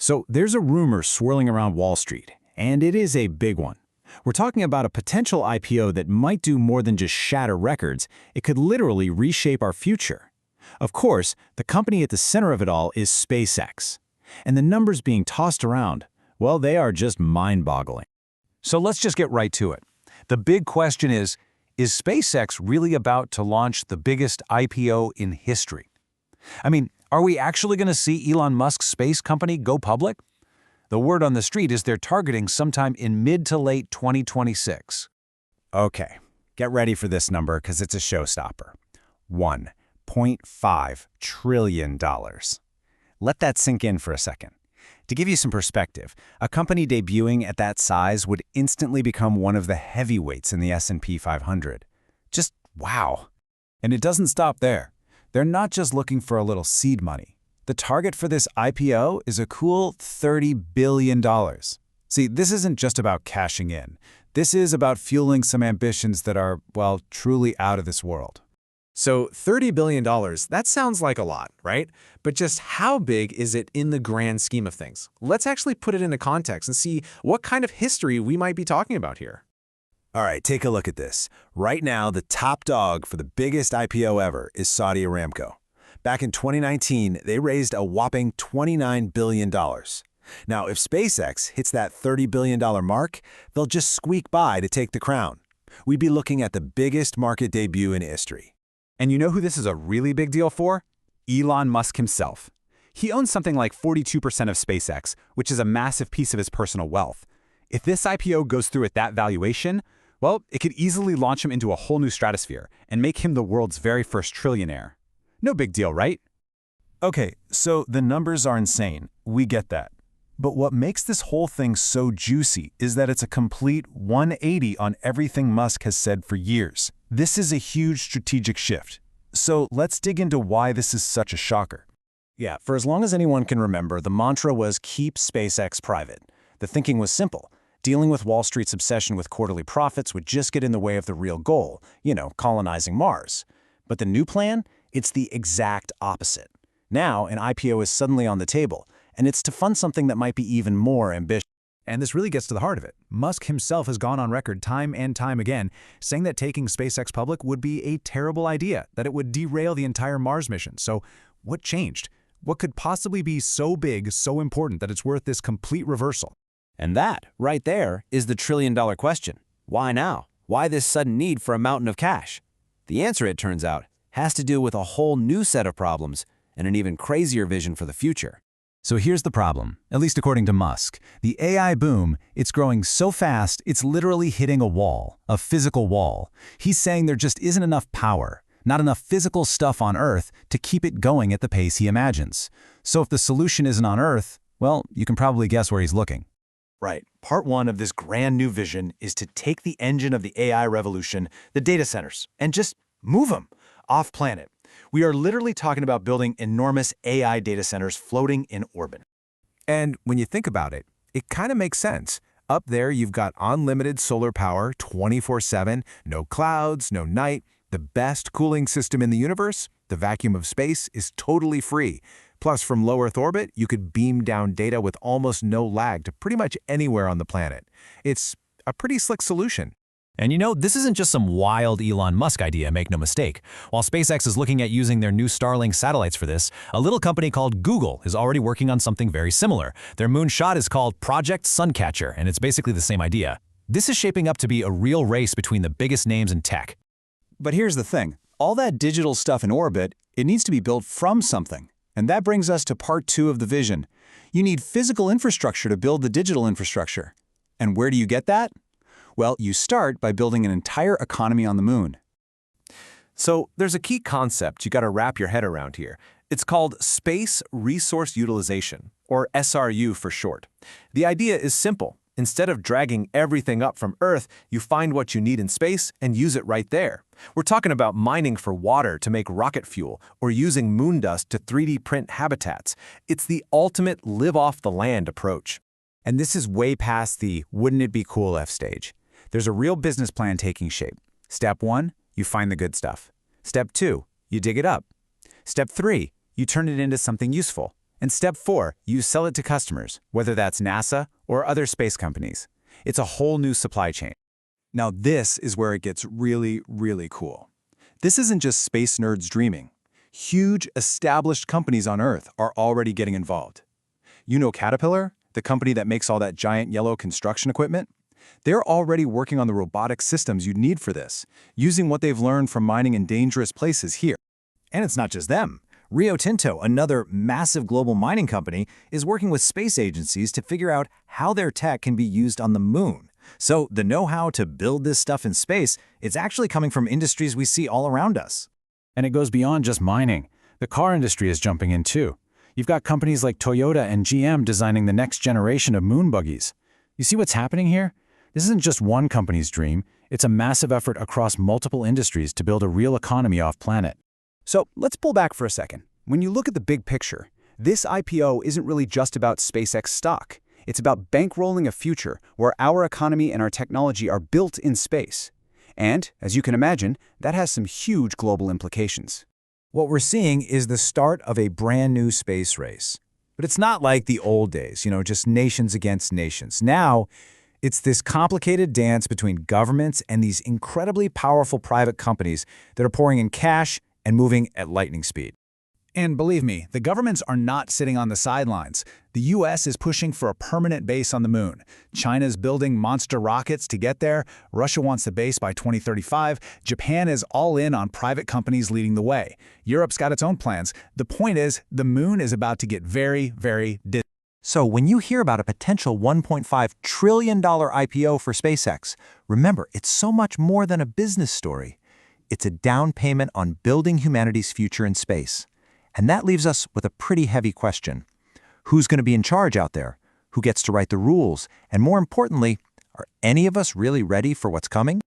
So there's a rumor swirling around Wall Street, and it is a big one. We're talking about a potential IPO that might do more than just shatter records. It could literally reshape our future. Of course, the company at the center of it all is SpaceX. And the numbers being tossed around, well, they are just mind-boggling. So let's just get right to it. The big question is SpaceX really about to launch the biggest IPO in history? I mean, are we actually going to see Elon Musk's space company go public? The word on the street is they're targeting sometime in mid to late 2026. Okay, get ready for this number because it's a showstopper. $1.5 trillion. Let that sink in for a second. To give you some perspective, a company debuting at that size would instantly become one of the heavyweights in the S&P 500. Just wow. And it doesn't stop there. They're not just looking for a little seed money. The target for this IPO is a cool $30 billion. See, this isn't just about cashing in. This is about fueling some ambitions that are, well, truly out of this world. So $30 billion, that sounds like a lot, right? But just how big is it in the grand scheme of things? Let's actually put it into context and see what kind of history we might be talking about here. All right, take a look at this. Right now, the top dog for the biggest IPO ever is Saudi Aramco. Back in 2019, they raised a whopping $29 billion. Now, if SpaceX hits that $30 billion mark, they'll just squeak by to take the crown. We'd be looking at the biggest market debut in history. And you know who this is a really big deal for? Elon Musk himself. He owns something like 42% of SpaceX, which is a massive piece of his personal wealth. If this IPO goes through at that valuation, well, it could easily launch him into a whole new stratosphere and make him the world's very first trillionaire. No big deal, right? Okay, so the numbers are insane. We get that. But what makes this whole thing so juicy is that it's a complete 180 on everything Musk has said for years. This is a huge strategic shift. So let's dig into why this is such a shocker. Yeah, for as long as anyone can remember, the mantra was keep SpaceX private. The thinking was simple. Dealing with Wall Street's obsession with quarterly profits would just get in the way of the real goal, colonizing Mars. But the new plan? It's the exact opposite. Now, an IPO is suddenly on the table, and it's to fund something that might be even more ambitious. And this really gets to the heart of it. Musk himself has gone on record time and time again, saying that taking SpaceX public would be a terrible idea, that it would derail the entire Mars mission. So what changed? What could possibly be so big, so important that it's worth this complete reversal? And that, right there, is the trillion-dollar question. Why now? Why this sudden need for a mountain of cash? The answer, it turns out, has to do with a whole new set of problems and an even crazier vision for the future. So here's the problem, at least according to Musk. The AI boom, it's growing so fast, it's literally hitting a wall, a physical wall. He's saying there just isn't enough power, not enough physical stuff on Earth to keep it going at the pace he imagines. So if the solution isn't on Earth, well, you can probably guess where he's looking. Right. Part one of this grand new vision is to take the engine of the AI revolution, the data centers, and just move them off-planet. We are literally talking about building enormous AI data centers floating in orbit. And when you think about it, it kind of makes sense. Up there, you've got unlimited solar power 24/7, no clouds, no night, the best cooling system in the universe. The vacuum of space is totally free. Plus, from low Earth orbit, you could beam down data with almost no lag to pretty much anywhere on the planet. It's a pretty slick solution. And this isn't just some wild Elon Musk idea, make no mistake. While SpaceX is looking at using their new Starlink satellites for this, a little company called Google is already working on something very similar. Their moonshot is called Project Suncatcher, and it's basically the same idea. This is shaping up to be a real race between the biggest names in tech. But here's the thing. All that digital stuff in orbit, it needs to be built from something. And that brings us to part two of the vision. You need physical infrastructure to build the digital infrastructure. And where do you get that? Well, you start by building an entire economy on the moon. So there's a key concept you got to wrap your head around here. It's called Space Resource Utilization, or SRU for short. The idea is simple. Instead of dragging everything up from Earth, you find what you need in space and use it right there. We're talking about mining for water to make rocket fuel, or using moon dust to 3D print habitats. It's the ultimate live-off-the-land approach. And this is way past the wouldn't it be cool F stage. There's a real business plan taking shape. Step 1, you find the good stuff. Step 2, you dig it up. Step 3, you turn it into something useful. And step 4, you sell it to customers, whether that's NASA or other space companies. It's a whole new supply chain. Now this is where it gets really, really cool. This isn't just space nerds dreaming. Huge, established companies on Earth are already getting involved. You know Caterpillar, the company that makes all that giant yellow construction equipment? They're already working on the robotic systems you'd need for this, using what they've learned from mining in dangerous places here. And it's not just them. Rio Tinto, another massive global mining company, is working with space agencies to figure out how their tech can be used on the moon. So the know-how to build this stuff in space, it's actually coming from industries we see all around us. And it goes beyond just mining. The car industry is jumping in too. You've got companies like Toyota and GM designing the next generation of moon buggies. You see what's happening here? This isn't just one company's dream. It's a massive effort across multiple industries to build a real economy off-planet. So let's pull back for a second. When you look at the big picture, this IPO isn't really just about SpaceX stock. It's about bankrolling a future where our economy and our technology are built in space. And, as you can imagine, that has some huge global implications. What we're seeing is the start of a brand new space race. But it's not like the old days, just nations against nations. Now, it's this complicated dance between governments and these incredibly powerful private companies that are pouring in cash and moving at lightning speed. And believe me, the governments are not sitting on the sidelines. The US is pushing for a permanent base on the moon. China's building monster rockets to get there. Russia wants the base by 2035. Japan is all in on private companies leading the way. Europe's got its own plans. The point is, the moon is about to get very, very distant. So when you hear about a potential $1.5 trillion IPO for SpaceX, remember, it's so much more than a business story. It's a down payment on building humanity's future in space. And that leaves us with a pretty heavy question. Who's going to be in charge out there? Who gets to write the rules? And more importantly, are any of us really ready for what's coming?